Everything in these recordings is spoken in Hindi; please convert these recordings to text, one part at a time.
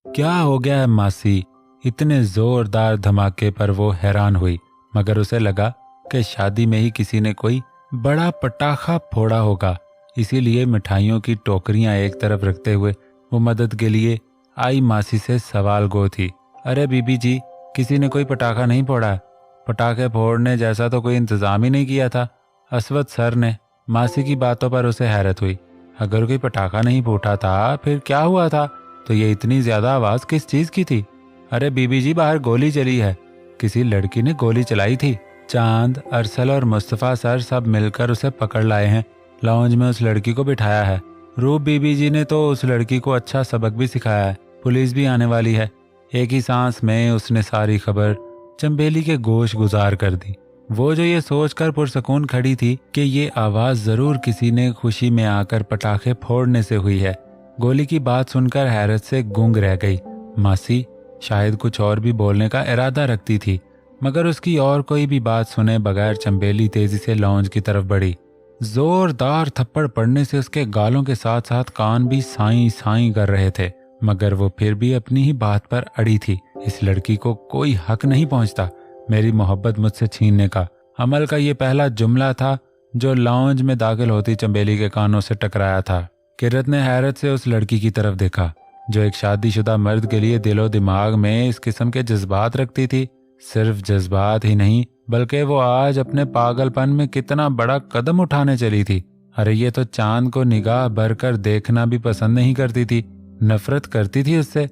क्या हो गया है मासी? इतने जोरदार धमाके पर वो हैरान हुई, मगर उसे लगा कि शादी में ही किसी ने कोई बड़ा पटाखा फोड़ा होगा। इसीलिए मिठाइयों की टोकरियां एक तरफ रखते हुए वो मदद के लिए आई मासी से सवाल गो थी। अरे बीबी जी, किसी ने कोई पटाखा नहीं फोड़ा है। पटाखे फोड़ने जैसा तो कोई इंतजाम ही नहीं किया था, असवद सर ने। मासी की बातों पर उसे हैरत हुई। अगर कोई पटाखा नहीं फूटा था फिर क्या हुआ था? तो ये इतनी ज्यादा आवाज किस चीज की थी? अरे बीबी जी, बाहर गोली चली है। किसी लड़की ने गोली चलाई थी। चांद, अरसल और मुस्तफ़ा सर सब मिलकर उसे पकड़ लाए हैं। लॉन्ज में उस लड़की को बिठाया है। रूप बीबी जी ने तो उस लड़की को अच्छा सबक भी सिखाया है। पुलिस भी आने वाली है। एक ही सांस में उसने सारी खबर चंबेली के गोश गुजार कर दी। वो जो ये सोचकर पुरसकून खड़ी थी कि ये आवाज जरूर किसी ने खुशी में आकर पटाखे फोड़ने से हुई है, गोली की बात सुनकर हैरत से गूंग रह गई। मासी शायद कुछ और भी बोलने का इरादा रखती थी, मगर उसकी और कोई भी बात सुने बगैर चंबेली तेजी से लॉन्ज की तरफ बढ़ी। जोरदार थप्पड़ पड़ने से उसके गालों के साथ साथ कान भी साई साई कर रहे थे, मगर वो फिर भी अपनी ही बात पर अड़ी थी। इस लड़की को कोई हक नहीं पहुंचता मेरी मोहब्बत मुझसे छीनने का। अमल का ये पहला जुमला था जो लॉन्ज में दाखिल होती चंबेली के कानों से टकराया था। किरत ने हैरत से उस लड़की की तरफ देखा जो एक शादीशुदा मर्द के लिए दिलो दिमाग में इस किस्म के जज्बात रखती थी। सिर्फ जज्बात ही नहीं, बल्कि वो आज अपने पागलपन में कितना बड़ा कदम उठाने चली थी। अरे ये तो चांद को निगाह भरकर देखना भी पसंद नहीं करती थी, नफरत करती थी उससे।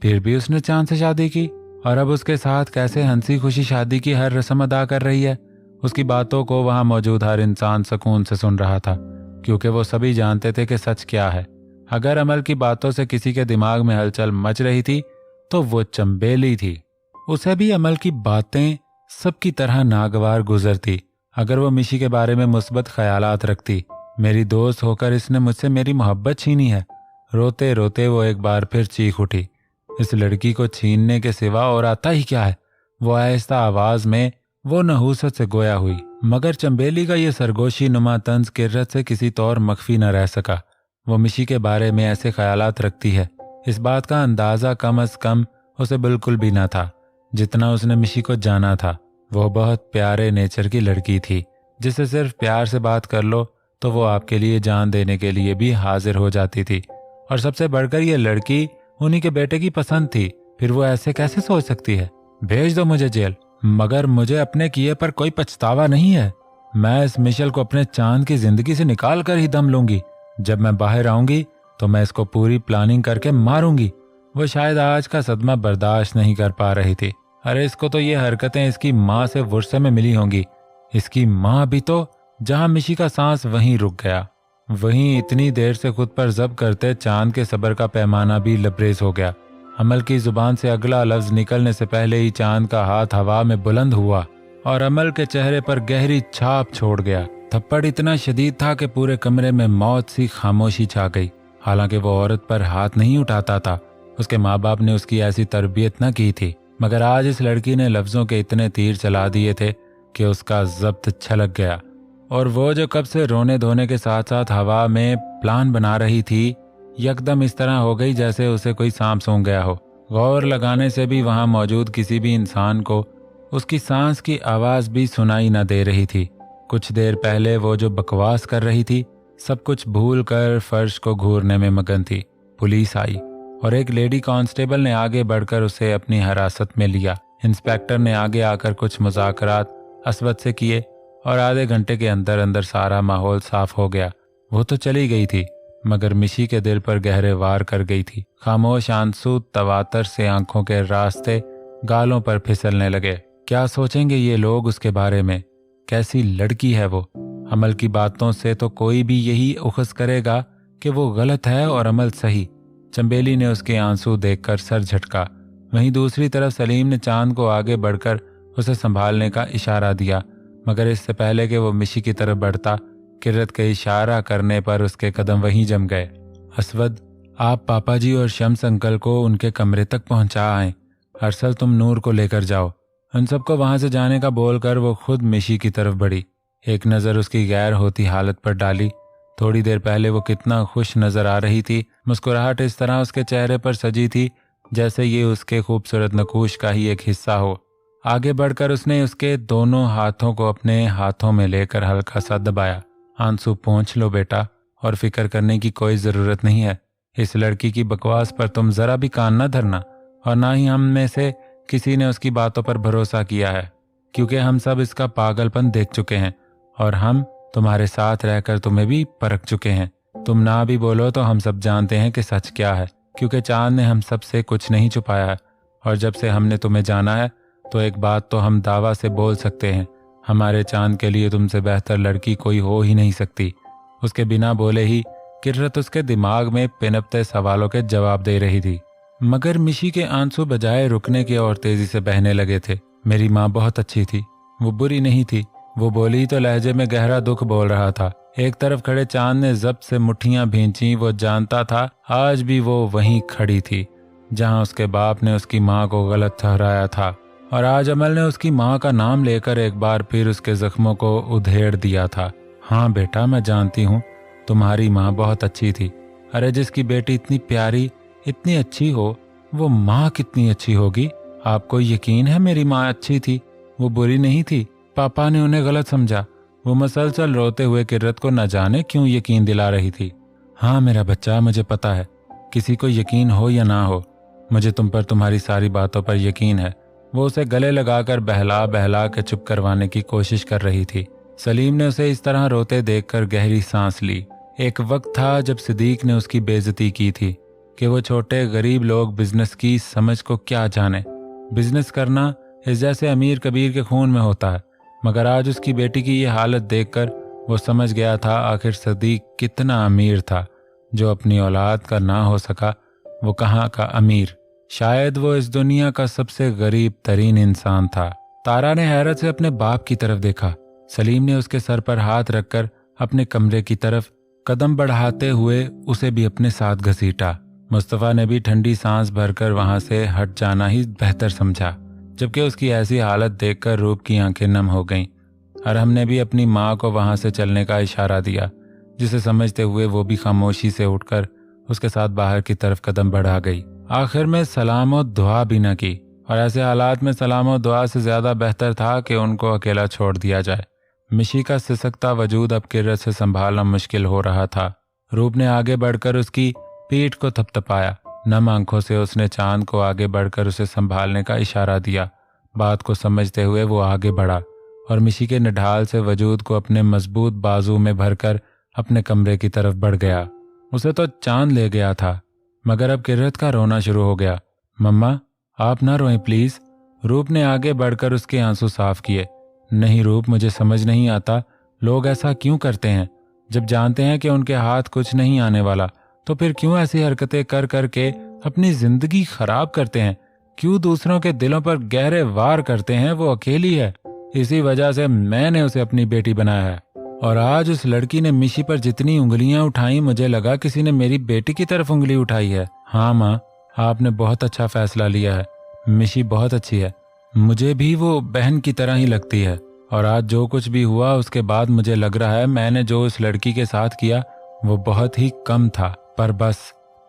फिर भी उसने चांद से शादी की और अब उसके साथ कैसे हंसी खुशी शादी की हर रस्म अदा कर रही है। उसकी बातों को वहां मौजूद हर इंसान सुकून से सुन रहा था, क्योंकि वो सभी जानते थे कि सच क्या है। अगर अमल की बातों से किसी के दिमाग में हलचल मच रही थी तो वो चंबेली थी। उसे भी अमल की बातें सबकी तरह नागवार गुजरती। अगर वो मिशी के बारे में मुस्बत ख्यालात रखती, मेरी दोस्त होकर इसने मुझसे मेरी मोहब्बत छीनी है। रोते रोते वो एक बार फिर चीख उठी। इस लड़की को छीनने के सिवा और आता ही क्या है? वो आहिस्ता आवाज में वो नहूसत से गोया हुई, मगर चंबेली का ये सरगोशी नुमा तंज किर्रत से किसी तौर मख्फी न रह सका। वो मिशी के बारे में ऐसे ख्यालात रखती है, इस बात का अंदाजा कम अज कम उसे बिल्कुल भी न था। जितना उसने मिशी को जाना था, वो बहुत प्यारे नेचर की लड़की थी, जिसे सिर्फ प्यार से बात कर लो तो वो आपके लिए जान देने के लिए भी हाजिर हो जाती थी। और सबसे बढ़कर ये लड़की उन्हीं के बेटे की पसंद थी। फिर वो ऐसे कैसे सोच सकती है? भेज दो मुझे जेल, मगर मुझे अपने किए पर कोई पछतावा नहीं है। मैं इस मिशेल को अपने चांद की जिंदगी से निकाल कर ही दम लूंगी। जब मैं बाहर आऊंगी तो मैं इसको पूरी प्लानिंग करके मारूंगी। वो शायद आज का सदमा बर्दाश्त नहीं कर पा रही थी। अरे इसको तो ये हरकतें इसकी माँ से वुरसे में मिली होंगी। इसकी माँ भी तो, जहां मिशी का सांस वहीं रुक गया। वहीं इतनी देर से खुद पर जब्त करते चांद के सब्र का पैमाना भी लबरेज हो गया। अमल की जुबान से अगला लफ्ज निकलने से पहले ही चांद का हाथ हवा में बुलंद हुआ और अमल के चेहरे पर गहरी छाप छोड़ गया। थप्पड़ इतना शदीद था कि पूरे कमरे में मौत सी खामोशी छा गई। हालांकि वो औरत पर हाथ नहीं उठाता था, उसके माँ बाप ने उसकी ऐसी तरबियत न की थी, मगर आज इस लड़की ने लफ्जों के इतने तीर चला दिए थे कि उसका जब्त छलक गया। और वो जो कब से रोने धोने के साथ साथ हवा में प्लान बना रही थी, यकदम इस तरह हो गई जैसे उसे कोई सांप सूंघ गया हो। गौर लगाने से भी वहां मौजूद किसी भी इंसान को उसकी सांस की आवाज भी सुनाई न दे रही थी। कुछ देर पहले वो जो बकवास कर रही थी, सब कुछ भूल कर फर्श को घूरने में मगन थी। पुलिस आई और एक लेडी कांस्टेबल ने आगे बढ़कर उसे अपनी हिरासत में लिया। इंस्पेक्टर ने आगे आकर कुछ मुज़ाकरात असवद से किए और आधे घंटे के अंदर अंदर सारा माहौल साफ हो गया। वो तो चली गई थी, मगर मिशी के दिल पर गहरे वार कर गई थी। खामोश आंसू तवातर से आंखों के रास्ते गालों पर फिसलने लगे। क्या सोचेंगे ये लोग उसके बारे में? कैसी लड़की है वो? अमल की बातों से तो कोई भी यही उखस करेगा कि वो गलत है और अमल सही। चंबेली ने उसके आंसू देखकर सर झटका। वहीं दूसरी तरफ सलीम ने चांद को आगे बढ़कर उसे संभालने का इशारा दिया, मगर इससे पहले कि वो मिशी की तरफ बढ़ता, किरत के इशारा करने पर उसके कदम वहीं जम गए। असवद, आप पापा जी और शम्स अंकल को उनके कमरे तक पहुंचा आए। अरसल, तुम नूर को लेकर जाओ। उन सबको वहां से जाने का बोलकर वो खुद मिशी की तरफ बढ़ी। एक नज़र उसकी गैर होती हालत पर डाली। थोड़ी देर पहले वो कितना खुश नजर आ रही थी। मुस्कुराहट इस तरह उसके चेहरे पर सजी थी जैसे ये उसके खूबसूरत नकूश का ही एक हिस्सा हो। आगे बढ़कर उसने उसके दोनों हाथों को अपने हाथों में लेकर हल्का सा दबाया। आंसू पोंछ लो बेटा, और फिक्र करने की कोई ज़रूरत नहीं है। इस लड़की की बकवास पर तुम ज़रा भी कान न धरना, और ना ही हम में से किसी ने उसकी बातों पर भरोसा किया है, क्योंकि हम सब इसका पागलपन देख चुके हैं और हम तुम्हारे साथ रहकर तुम्हें भी परख चुके हैं। तुम ना भी बोलो तो हम सब जानते हैं कि सच क्या है, क्योंकि चांद ने हम सब से कुछ नहीं छुपाया है। और जब से हमने तुम्हें जाना है तो एक बात तो हम दावा से बोल सकते हैं, हमारे चांद के लिए तुमसे बेहतर लड़की कोई हो ही नहीं सकती। उसके बिना बोले ही किर्रत उसके दिमाग में पिनपते सवालों के जवाब दे रही थी, मगर मिशी के आंसू बजाय रुकने के और तेजी से बहने लगे थे। मेरी माँ बहुत अच्छी थी, वो बुरी नहीं थी। वो बोली तो लहजे में गहरा दुख बोल रहा था। एक तरफ खड़े चांद ने जब्त से मुट्ठियां भींची। वो जानता था आज भी वो वहीं खड़ी थी जहां उसके बाप ने उसकी माँ को गलत ठहराया था, और आज अमल ने उसकी माँ का नाम लेकर एक बार फिर उसके जख्मों को उधेड़ दिया था। हाँ बेटा, मैं जानती हूँ तुम्हारी माँ बहुत अच्छी थी। अरे जिसकी बेटी इतनी प्यारी, इतनी अच्छी हो, वो माँ कितनी अच्छी होगी। आपको यकीन है मेरी माँ अच्छी थी, वो बुरी नहीं थी। पापा ने उन्हें गलत समझा। वो मसलसल रोते हुए किर्रत को न जाने क्यों यकीन दिला रही थी। हाँ मेरा बच्चा, मुझे पता है, किसी को यकीन हो या ना हो, मुझे तुम पर तुम्हारी सारी बातों पर यकीन है। वो उसे गले लगाकर बहला बहला के चुप करवाने की कोशिश कर रही थी। सलीम ने उसे इस तरह रोते देखकर गहरी सांस ली। एक वक्त था जब सिद्दीक ने उसकी बेइज्जती की थी कि वो छोटे गरीब लोग बिजनेस की समझ को क्या जाने। बिजनेस करना इस जैसे अमीर कबीर के खून में होता है। मगर आज उसकी बेटी की ये हालत देखकर वो समझ गया था आखिर सिद्दीक कितना अमीर था। जो अपनी औलाद का ना हो सका, वो कहाँ का अमीर। शायद वो इस दुनिया का सबसे गरीब तरीन इंसान था। तारा ने हैरत से अपने बाप की तरफ देखा। सलीम ने उसके सर पर हाथ रखकर अपने कमरे की तरफ कदम बढ़ाते हुए उसे भी अपने साथ घसीटा। मुस्तफ़ा ने भी ठंडी सांस भरकर वहां से हट जाना ही बेहतर समझा, जबकि उसकी ऐसी हालत देखकर रूप की आंखें नम हो गईं। और हमने भी अपनी माँ को वहां से चलने का इशारा दिया, जिसे समझते हुए वो भी खामोशी से उठकर उसके साथ बाहर की तरफ कदम बढ़ा गई। आखिर में सलाम और दुआ भी न की, और ऐसे हालात में सलाम और दुआ से ज्यादा बेहतर था कि उनको अकेला छोड़ दिया जाए। मिशी का सिसकता वजूद अब किर्रत से संभालना मुश्किल हो रहा था। रूप ने आगे बढ़कर उसकी पीठ को थपथपाया। नम आंखों से उसने चांद को आगे बढ़कर उसे संभालने का इशारा दिया। बात को समझते हुए वो आगे बढ़ा और मिशी के निढाल से वजूद को अपने मजबूत बाजू में भरकर अपने कमरे की तरफ बढ़ गया। उसे तो चांद ले गया था, मगर अब किर्रत का रोना शुरू हो गया। मम्मा, आप ना रोएं प्लीज। रूप ने आगे बढ़कर उसके आंसू साफ किए। नहीं रूप, मुझे समझ नहीं आता लोग ऐसा क्यों करते हैं। जब जानते हैं कि उनके हाथ कुछ नहीं आने वाला, तो फिर क्यों ऐसी हरकतें कर करके अपनी जिंदगी खराब करते हैं। क्यों दूसरों के दिलों पर गहरे वार करते हैं। वो अकेली है, इसी वजह से मैंने उसे अपनी बेटी बनाया है। और आज उस लड़की ने मिशी पर जितनी उंगलियां उठाई, मुझे लगा किसी ने मेरी बेटी की तरफ उंगली उठाई है। हाँ माँ, आपने बहुत अच्छा फैसला लिया है। मिशी बहुत अच्छी है, मुझे भी वो बहन की तरह ही लगती है। और आज जो कुछ भी हुआ उसके बाद मुझे लग रहा है मैंने जो उस लड़की के साथ किया वो बहुत ही कम था। पर बस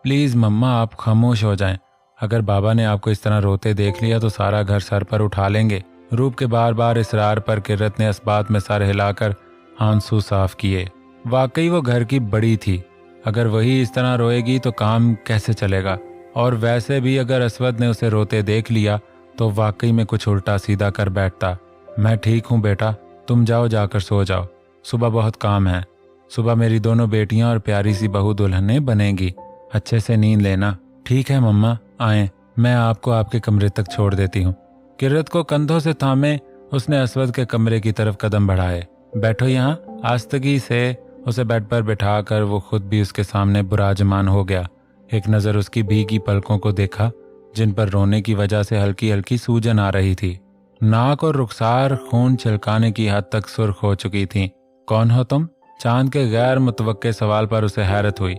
प्लीज मम्मा, आप खामोश हो जाएं। अगर बाबा ने आपको इस तरह रोते देख लिया तो सारा घर सर पर उठा लेंगे। रूप के बार बार इसरार पर किर्रत ने इस बात में सर हिलाकर आंसू साफ किए। वाकई वो घर की बड़ी थी, अगर वही इस तरह रोएगी तो काम कैसे चलेगा। और वैसे भी अगर असवद ने उसे रोते देख लिया तो वाकई में कुछ उल्टा सीधा कर बैठता। मैं ठीक हूँ बेटा, तुम जाओ, जाकर सो जाओ, सुबह बहुत काम है। सुबह मेरी दोनों बेटियां और प्यारी सी बहू दुल्हनें बनेंगी। अच्छे से नींद लेना। ठीक है मम्मा, आए, मैं आपको आपके कमरे तक छोड़ देती हूँ। किर्रत को कंधों से थामे उसने असवद के कमरे की तरफ कदम बढ़ाए। बैठो यहाँ। आस्तगी से उसे बेड पर बिठाकर वो खुद भी उसके सामने बुराजमान हो गया। एक नज़र उसकी भीगी पलकों को देखा, जिन पर रोने की वजह से हल्की हल्की सूजन आ रही थी। नाक और रुखसार खून छिलकाने की हद तक सुर्ख हो चुकी थी। कौन हो तुम? चांद के गैर मुतवक्के सवाल पर उसे हैरत हुई।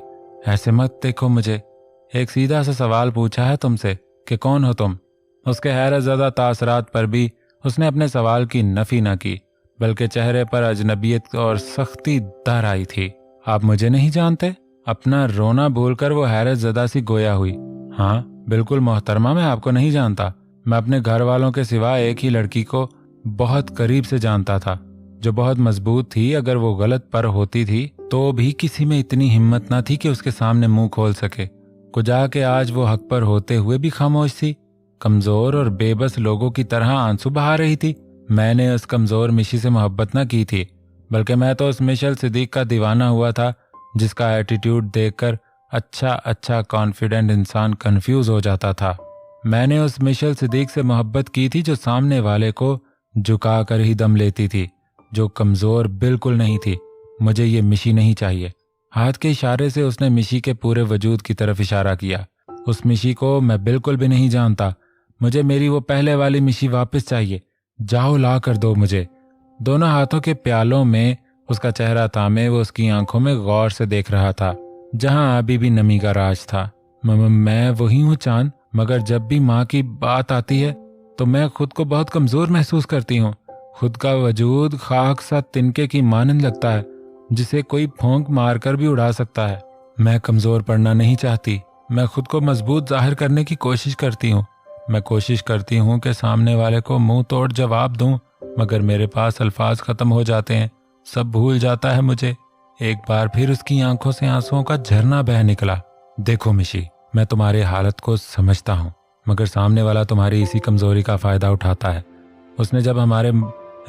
ऐसे मत देखो मुझे, एक सीधा सा सवाल पूछा है तुमसे कि कौन हो तुम। उसके हैरत ज़्यादा तासरात पर भी उसने अपने सवाल की नफी न की, बल्कि चेहरे पर अजनबियत और सख्ती दर आई थी। आप मुझे नहीं जानते? अपना रोना भूलकर वो हैरत ज़दा सी गोया हुई। हाँ, बिल्कुल मोहतरमा, मैं आपको नहीं जानता। मैं अपने घर वालों के सिवा एक ही लड़की को बहुत करीब से जानता था, जो बहुत मजबूत थी। अगर वो गलत पर होती थी तो भी किसी में इतनी हिम्मत ना थी कि उसके सामने मुंह खोल सके। कुजा के आज वो हक पर होते हुए भी खामोश थी, कमजोर और बेबस लोगों की तरह आंसू बहा रही थी। मैंने उस कमजोर मिशी से मोहब्बत न की थी, बल्कि मैं तो उस मिशेल सिद्दीक का दीवाना हुआ था, जिसका एटीट्यूड देखकर अच्छा कॉन्फिडेंट इंसान कंफ्यूज हो जाता था। मैंने उस मिशेल सिद्दीक से मोहब्बत की थी जो सामने वाले को झुका कर ही दम लेती थी, जो कमजोर बिल्कुल नहीं थी। मुझे ये मिशी नहीं चाहिए। हाथ के इशारे से उसने मिशी के पूरे वजूद की तरफ इशारा किया। उस मिशी को मैं बिल्कुल भी नहीं जानता। मुझे मेरी वो पहले वाली मिशी वापस चाहिए। जाओ ला कर दो मुझे। दोनों हाथों के प्यालों में उसका चेहरा थामे वो उसकी आंखों में गौर से देख रहा था, जहां अभी भी नमी का राज था। मैं वही हूँ चांद, मगर जब भी माँ की बात आती है तो मैं खुद को बहुत कमजोर महसूस करती हूँ। खुद का वजूद खाक सा तिनके की मानंद लगता है, जिसे कोई फौंक मारकर भी उड़ा सकता है। मैं कमजोर पड़ना नहीं चाहती। मैं खुद को मजबूत जाहिर करने की कोशिश करती हूँ। मैं कोशिश करती हूँ कि सामने वाले को मुंह तोड़ जवाब दूं, मगर मेरे पास अल्फाज खत्म हो जाते हैं। सब भूल जाता है मुझे। एक बार फिर उसकी आंखों से आंसुओं का झरना बह निकला। देखो मिशी, मैं तुम्हारी हालत को समझता हूँ, मगर सामने वाला तुम्हारी इसी कमजोरी का फायदा उठाता है। उसने जब हमारे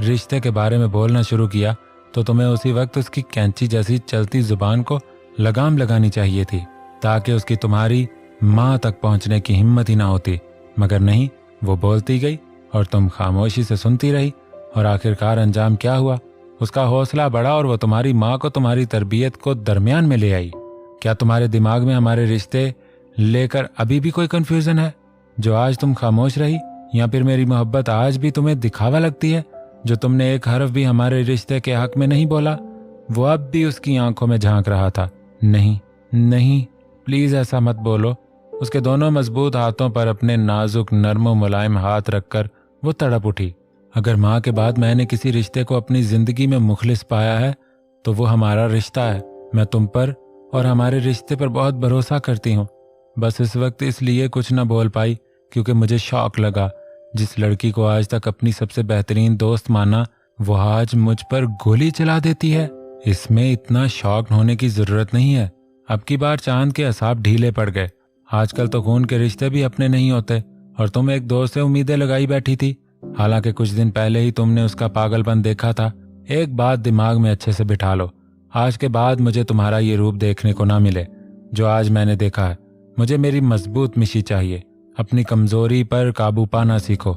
रिश्ते के बारे में बोलना शुरू किया तो तुम्हें उसी वक्त उसकी कैंची जैसी चलती जुबान को लगाम लगानी चाहिए थी, ताकि उसकी तुम्हारी माँ तक पहुंचने की हिम्मत ही ना होती। मगर नहीं, वो बोलती गई और तुम खामोशी से सुनती रही। और आखिरकार अंजाम क्या हुआ? उसका हौसला बढ़ा और वो तुम्हारी माँ को तुम्हारी तरबियत को दरमियान में ले आई। क्या तुम्हारे दिमाग में हमारे रिश्ते लेकर अभी भी कोई कंफ्यूजन है, जो आज तुम खामोश रही? या फिर मेरी मोहब्बत आज भी तुम्हें दिखावा लगती है, जो तुमने एक हर्फ भी हमारे रिश्ते के हक में नहीं बोला? वो अब भी उसकी आंखों में झांक रहा था। नहीं नहीं, प्लीज ऐसा मत बोलो। उसके दोनों मजबूत हाथों पर अपने नाजुक नर्म मुलायम हाथ रखकर वो तड़प उठी। अगर माँ के बाद मैंने किसी रिश्ते को अपनी जिंदगी में मुखलिस पाया है तो वो हमारा रिश्ता है। मैं तुम पर और हमारे रिश्ते पर बहुत भरोसा करती हूँ। बस इस वक्त इसलिए कुछ न बोल पाई क्योंकि मुझे शौक लगा। जिस लड़की को आज तक अपनी सबसे बेहतरीन दोस्त माना, वो आज मुझ पर गोली चला देती है। इसमें इतना शौक होने की जरूरत नहीं है। अब की बार चांद के असाब ढीले पड़ गए। आजकल तो खून के रिश्ते भी अपने नहीं होते, और तुम एक दोस्त से उम्मीदें लगाई बैठी थी। हालांकि कुछ दिन पहले ही तुमने उसका पागलपन देखा था। एक बात दिमाग में अच्छे से बिठा लो, आज के बाद मुझे तुम्हारा ये रूप देखने को ना मिले जो आज मैंने देखा है। मुझे मेरी मजबूत मिशी चाहिए। अपनी कमजोरी पर काबू पाना सीखो,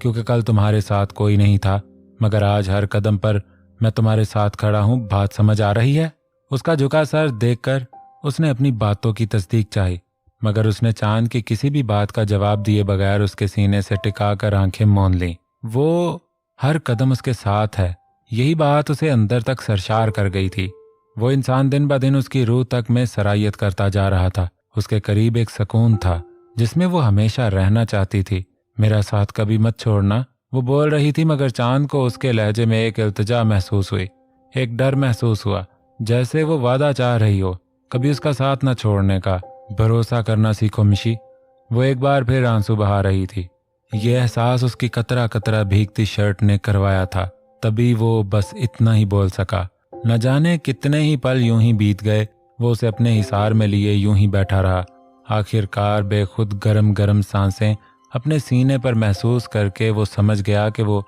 क्योंकि कल तुम्हारे साथ कोई नहीं था, मगर आज हर कदम पर मैं तुम्हारे साथ खड़ा हूँ। बात समझ आ रही है? उसका झुका सर देखकर उसने अपनी बातों की तस्दीक चाही, मगर उसने चांद की किसी भी बात का जवाब दिए बगैर उसके सीने से टिकाकर आंखें मौन लीं। वो हर कदम उसके साथ है, यही बात उसे अंदर तक सरशार कर गई थी। वो इंसान दिन ब दिन उसकी रूह तक में सरायत करता जा रहा था। उसके करीब एक सुकून था जिसमें वो हमेशा रहना चाहती थी। मेरा साथ कभी मत छोड़ना, वो बोल रही थी, मगर चांद को उसके लहजे में एक इल्तिजा महसूस हुई। एक डर महसूस हुआ, जैसे वो वादा चाह रही हो कभी उसका साथ न छोड़ने का। भरोसा करना सीखो मिशी। वो एक बार फिर आंसू बहा रही थी। ये एहसास उसकी कतरा कतरा भीगती शर्ट ने करवाया था। तभी वो बस इतना ही बोल सका। न जाने कितने ही पल यूं ही बीत गए। वो उसे अपने हिसार में लिए यूं ही बैठा रहा। आखिरकार बेखुद गरम गरम सांसें अपने सीने पर महसूस करके वो समझ गया कि वो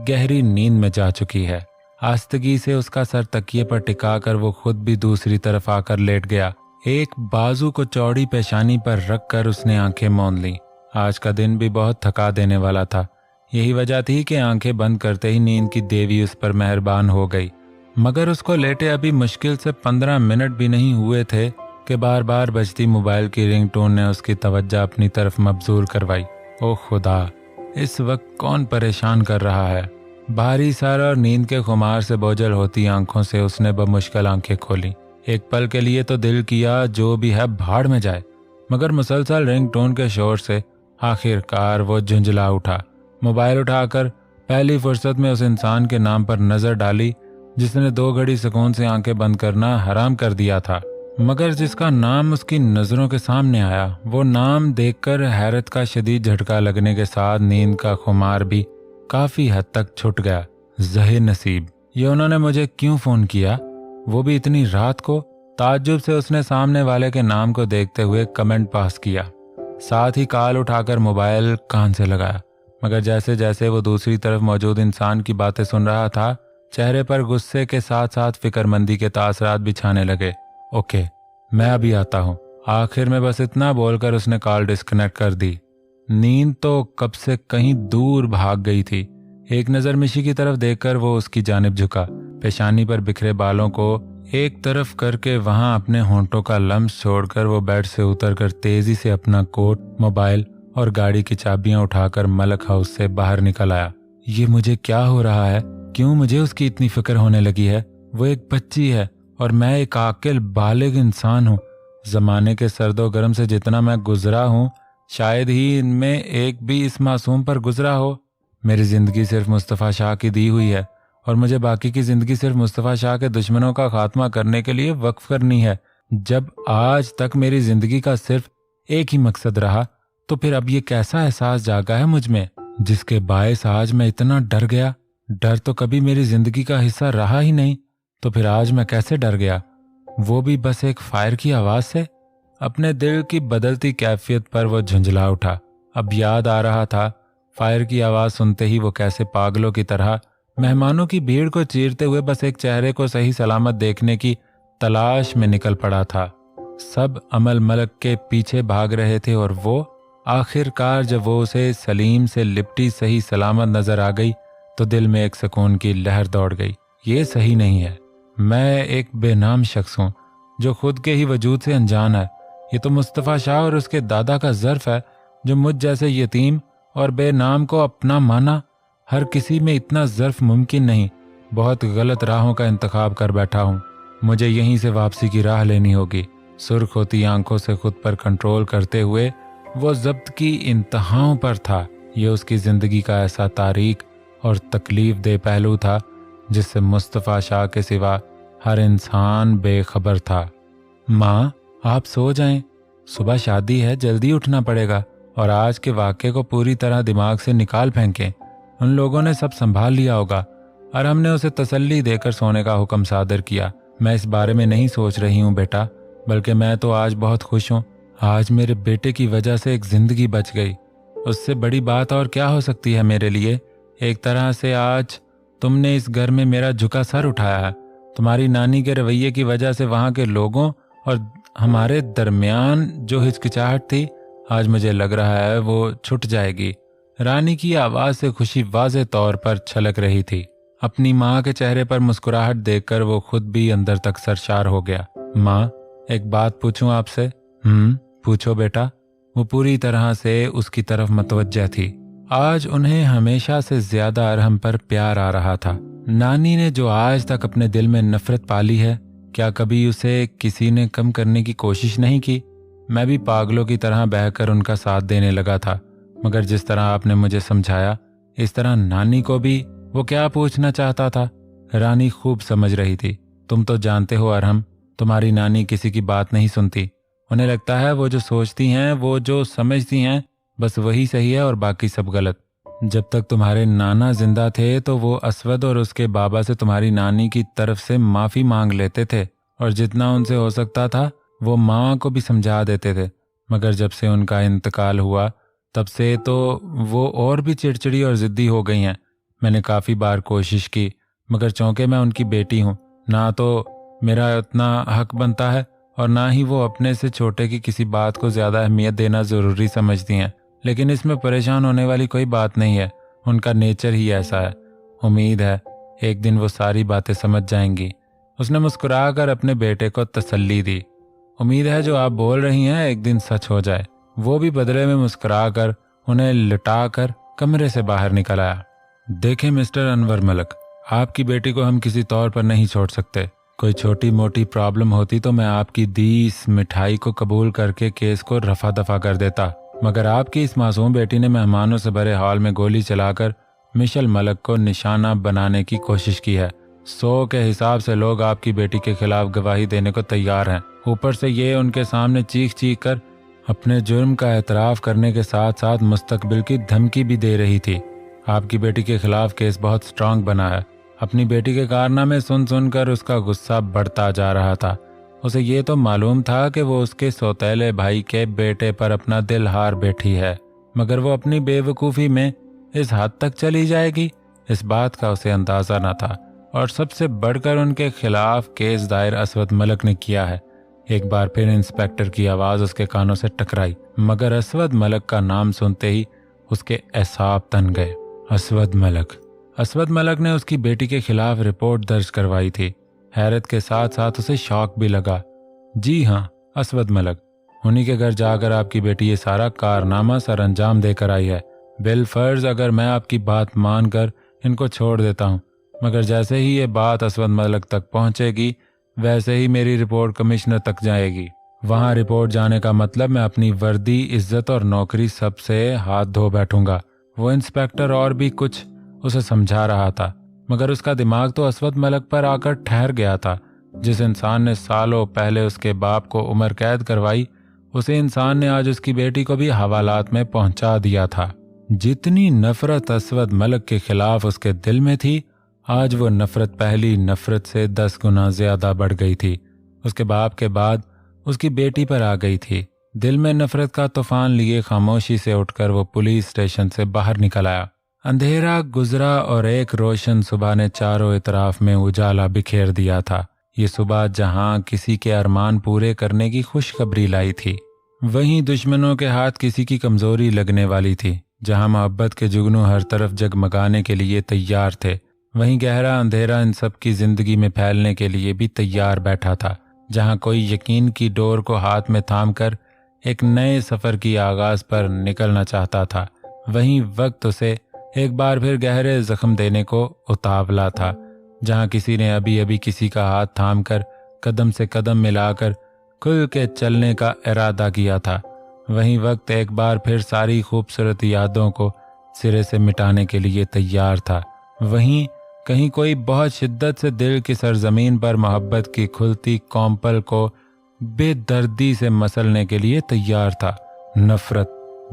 गहरी नींद में जा चुकी है। आस्तगी से उसका सर तकिए पर टिकाकर वो खुद भी दूसरी तरफ आकर लेट गया। एक बाजू को चौड़ी पेशानी पर रखकर उसने आंखें मौन लीं। आज का दिन भी बहुत थका देने वाला था। यही वजह थी कि आंखें बंद करते ही नींद की देवी उस पर मेहरबान हो गई। मगर उसको लेटे अभी मुश्किल से 15 मिनट भी नहीं हुए थे कि बार बार बजती मोबाइल की रिंगटोन ने उसकी तवज्जो अपनी तरफ मबजूर करवाई। ओह खुदा, इस वक्त कौन परेशान कर रहा है? भारी सर और नींद के खुमार से बोझल होती आंखों से उसने बमुश्किल आंखें खोली। एक पल के लिए तो दिल किया जो भी है भाड़ में जाए, मगर मुसलसल रिंगटोन के शोर से आखिरकार वो झुंझला उठा। मोबाइल उठाकर पहली फुर्सत में उस इंसान के नाम पर नजर डाली जिसने 2 घड़ी सुकून से आंखें बंद करना हराम कर दिया था। मगर जिसका नाम उसकी नज़रों के सामने आया, वो नाम देखकर हैरत का शदीद झटका लगने के साथ नींद का खुमार भी काफ़ी हद तक छूट गया। ज़हीर नसीब, ये उन्होंने मुझे क्यों फ़ोन किया, वो भी इतनी रात को? ताज्जुब से उसने सामने वाले के नाम को देखते हुए कमेंट पास किया, साथ ही कॉल उठाकर मोबाइल कान से लगाया। मगर जैसे जैसे वो दूसरी तरफ मौजूद इंसान की बातें सुन रहा था, चेहरे पर गुस्से के साथ साथ फिक्रमंदी के तासरात भी छाने लगे। ओके, मैं अभी आता हूँ। आखिर में बस इतना बोलकर उसने कॉल डिस्कनेक्ट कर दी। नींद तो कब से कहीं दूर भाग गई थी। एक नज़र मिशी की तरफ देखकर वो उसकी जानिब झुका, पेशानी पर बिखरे बालों को एक तरफ करके वहां अपने होंठों का लम्स छोड़कर वो बेड से उतरकर तेजी से अपना कोट, मोबाइल और गाड़ी की चाबियां उठाकर मलक हाउस से बाहर निकल आया। ये मुझे क्या हो रहा है? क्यों मुझे उसकी इतनी फिक्र होने लगी है? वो एक बच्ची है और मैं एक आकिल बालिग इंसान हूँ। जमाने के सर्दो गर्म से जितना मैं गुजरा हूँ, शायद ही इनमें एक भी इस मासूम पर गुजरा हो। मेरी जिंदगी सिर्फ मुस्तफ़ा शाह की दी हुई है और मुझे बाकी की जिंदगी सिर्फ मुस्तफ़ा शाह के दुश्मनों का खात्मा करने के लिए वक्फ करनी है। जब आज तक मेरी जिंदगी का सिर्फ एक ही मकसद रहा, तो फिर अब ये कैसा एहसास जागा है मुझ में, जिसके बायस आज मैं इतना डर गया। डर तो कभी मेरी जिंदगी का हिस्सा रहा ही नहीं, तो फिर आज मैं कैसे डर गया, वो भी बस एक फायर की आवाज से। अपने दिल की बदलती कैफियत पर वो झुंझला उठा। अब याद आ रहा था, फायर की आवाज सुनते ही वो कैसे पागलों की तरह मेहमानों की भीड़ को चीरते हुए बस एक चेहरे को सही सलामत देखने की तलाश में निकल पड़ा था। सब अमल मलक के पीछे भाग रहे थे और वो आखिरकार जब वो उसे सलीम से लिपटी सही सलामत नजर आ गई, तो दिल में एक सुकून की लहर दौड़ गई। ये सही नहीं है, मैं एक बेनाम शख्स हूँ जो खुद के ही वजूद से अनजान है। ये तो मुस्तफ़ा शाह और उसके दादा का ज़र्फ है जो मुझ जैसे यतीम और बेनाम को अपना माना। हर किसी में इतना ज़र्फ मुमकिन नहीं। बहुत गलत राहों का इंतखाब कर बैठा हूँ। मुझे यहीं से वापसी की राह लेनी होगी। सुर्ख होती आंखों से खुद पर कंट्रोल करते हुए वो ज़ब्त की इंतहाओं पर था। ये उसकी ज़िंदगी का ऐसा तारीक और तकलीफ दे पहलू था जिससे मुस्तफ़ा शाह के सिवा हर इंसान बेखबर था। माँ, आप सो जाएं, सुबह शादी है, जल्दी उठना पड़ेगा और आज के वाक़े को पूरी तरह दिमाग से निकाल फेंकें। उन लोगों ने सब संभाल लिया होगा। और हमने उसे तसल्ली देकर सोने का हुक्म सादर किया। मैं इस बारे में नहीं सोच रही हूँ बेटा, बल्कि मैं तो आज बहुत खुश हूँ। आज मेरे बेटे की वजह से एक जिंदगी बच गई। उससे बड़ी बात और क्या हो सकती है मेरे लिए। एक तरह से आज तुमने इस घर में मेरा झुका सर उठाया है। तुम्हारी नानी के रवैये की वजह से वहाँ के लोगों और हमारे दरमियान जो हिचकिचाहट थी, आज मुझे लग रहा है वो छुट जाएगी। रानी की आवाज़ से खुशी वाज़े तौर पर छलक रही थी। अपनी माँ के चेहरे पर मुस्कुराहट देखकर वो खुद भी अंदर तक सरशार हो गया। माँ, एक बात पूछूं आपसे? पूछो बेटा। वो पूरी तरह से उसकी तरफ मतवज्जा थी। आज उन्हें हमेशा से ज्यादा अरहम पर प्यार आ रहा था। नानी ने जो आज तक अपने दिल में नफरत पाली है, क्या कभी उसे किसी ने कम करने की कोशिश नहीं की? मैं भी पागलों की तरह बहकर उनका साथ देने लगा था, मगर जिस तरह आपने मुझे समझाया, इस तरह नानी को भी वो क्या पूछना चाहता था। रानी खूब समझ रही थी। तुम तो जानते हो अरहम, तुम्हारी नानी किसी की बात नहीं सुनती। उन्हें लगता है वो जो सोचती हैं, वो जो समझती हैं, बस वही सही है और बाकी सब गलत। जब तक तुम्हारे नाना जिंदा थे तो वो असवद और उसके बाबा से तुम्हारी नानी की तरफ से माफ़ी मांग लेते थे और जितना उनसे हो सकता था वो माँ को भी समझा देते थे। मगर जब से उनका इंतकाल हुआ, तब से तो वो और भी चिड़चिड़ी और ज़िद्दी हो गई हैं। मैंने काफ़ी बार कोशिश की, मगर चूँकि मैं उनकी बेटी हूँ, ना तो मेरा उतना हक बनता है और ना ही वो अपने से छोटे की किसी बात को ज़्यादा अहमियत देना ज़रूरी समझती हैं। लेकिन इसमें परेशान होने वाली कोई बात नहीं है, उनका नेचर ही ऐसा है। उम्मीद है एक दिन वो सारी बातें समझ जाएंगी। उसने मुस्कुराकर अपने बेटे को तसल्ली दी। उम्मीद है जो आप बोल रही हैं एक दिन सच हो जाए। वो भी बदले में मुस्कुराकर उन्हें लिटाकर कमरे से बाहर निकल आया। देखें मिस्टर अनवर मलक, आपकी बेटी को हम किसी तौर पर नहीं छोड़ सकते। कोई छोटी मोटी प्रॉब्लम होती तो मैं आपकी दी इस मिठाई को कबूल करके केस को रफा दफा कर देता, मगर आपकी इस मासूम बेटी ने मेहमानों से भरे हॉल में गोली चलाकर मिशेल मलक को निशाना बनाने की कोशिश की है। 100 के हिसाब से लोग आपकी बेटी के खिलाफ गवाही देने को तैयार हैं। ऊपर से ये उनके सामने चीख चीख कर अपने जुर्म का एतराफ़ करने के साथ साथ मुस्तकबिल की धमकी भी दे रही थी। आपकी बेटी के खिलाफ केस बहुत स्ट्रांग बना है। अपनी बेटी के कारनामे सुन सुनकर उसका गुस्सा बढ़ता जा रहा था। उसे ये तो मालूम था कि वो उसके सौतेले भाई के बेटे पर अपना दिल हार बैठी है, मगर वो अपनी बेवकूफ़ी में इस हद तक चली जाएगी, इस बात का उसे अंदाज़ा न था। और सबसे बढ़कर उनके खिलाफ केस दायर असवद मलक ने किया है। एक बार फिर इंस्पेक्टर की आवाज़ उसके कानों से टकराई, मगर असवद मलक का नाम सुनते ही उसके एसाब तन गए। असवद मलक ने उसकी बेटी के खिलाफ रिपोर्ट दर्ज करवाई थी। हैरत के साथ साथ उसे शौक भी लगा। जी हाँ, असवद मलक, उन्हीं के घर जाकर आपकी बेटी ये सारा कारनामा सर अंजाम देकर आई है। बिलफर्ज अगर मैं आपकी बात मानकर इनको छोड़ देता हूँ, मगर जैसे ही ये बात असवद मलक तक पहुँचेगी वैसे ही मेरी रिपोर्ट कमिश्नर तक जाएगी। वहाँ रिपोर्ट जाने का मतलब मैं अपनी वर्दी, इज्जत और नौकरी सबसे हाथ धो बैठूंगा। वो इंस्पेक्टर और भी कुछ उसे समझा रहा था, मगर उसका दिमाग तो असवद मलक पर आकर ठहर गया था। जिस इंसान ने सालों पहले उसके बाप को उम्र कैद करवाई, उसी इंसान ने आज उसकी बेटी को भी हवालात में पहुंचा दिया था। जितनी नफरत असवद मलक के खिलाफ उसके दिल में थी, आज वो नफरत पहली नफरत से 10 गुना ज्यादा बढ़ गई थी। उसके बाप के बाद उसकी बेटी पर आ गई थी। दिल में नफरत का तूफान लिए खामोशी से उठकर वो पुलिस स्टेशन से बाहर निकल आया। अंधेरा गुजरा और एक रोशन सुबह ने चारों इतराफ में उजाला बिखेर दिया था। ये सुबह जहां किसी के अरमान पूरे करने की खुशखबरी लाई थी, वहीं दुश्मनों के हाथ किसी की कमजोरी लगने वाली थी। जहां मोहब्बत के जुगनू हर तरफ जगमगाने के लिए तैयार थे, वहीं गहरा अंधेरा इन सब की जिंदगी में फैलने के लिए भी तैयार बैठा था। जहां कोई यकीन की डोर को हाथ में थामकर एक नए सफर की आगाज पर निकलना चाहता था, वहीं वक्त उसे एक बार फिर गहरे जख्म देने को उतावला था। जहां किसी ने अभी अभी किसी का हाथ थामकर कदम से कदम मिलाकर खुल के चलने का इरादा किया था, वहीं वक्त एक बार फिर सारी खूबसूरत यादों को सिरे से मिटाने के लिए तैयार था। वहीं कहीं कोई बहुत शिद्दत से दिल की सरजमीन पर मोहब्बत की खुलती कौंपल को बेदर्दी से मसलने के लिए तैयार था। नफरत,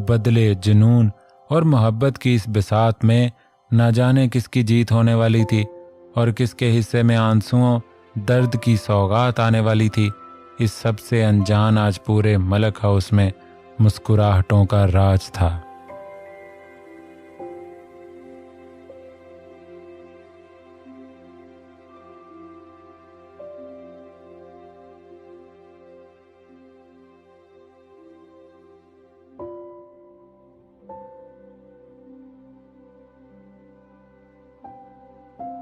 बदले, जुनून और मोहब्बत की इस बिसात में न जाने किसकी जीत होने वाली थी और किसके हिस्से में आंसुओं, दर्द की सौगात आने वाली थी। इस सब से अनजान आज पूरे मलक हाउस में मुस्कुराहटों का राज था।